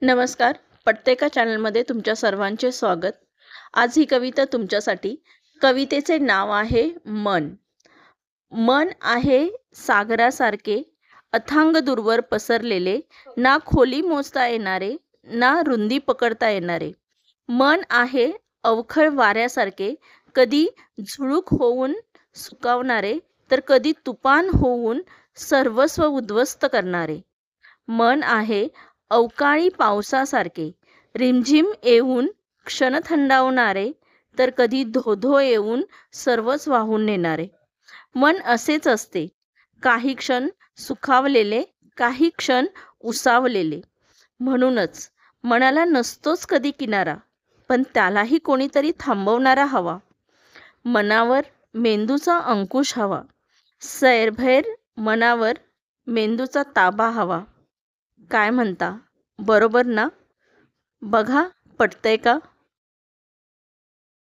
नमस्कार. पटतेका चॅनलमध्ये तुमच्या सर्वांचे स्वागत. आज ही कविता तुमच्यासाठी. कवितेचे नाव आहे मन. मन आहे सागरासारखे अथांग दूरवर पसरलेले, ना खोली मोजता येणारे, ना रुंदी पकडता येणारे. मन आहे अवखळ वाऱ्यासारखे, कधी झुळूक होऊन सुकावणारे, तर कधी तुफान होऊन सर्वस्व उद्ध्वस्त करणारे. मन आहे अवकाळी पावसासारखे, रिमझिम येऊन क्षण थंडावणारे, तर कधी धोधो येऊन सर्वच वाहून नेणारे. मन असेच असते, काही क्षण सुखावलेले, काही क्षण उसावलेले. म्हणूनच मनाला नसतोच कधी किनारा, पण त्यालाही कोणीतरी थांबवणारा हवा. मनावर मेंदूचा अंकुश हवा, सैरभैर मनावर मेंदूचा ताबा हवा. काय म्हणता, बरोबर ना? बघा, पटतंय का?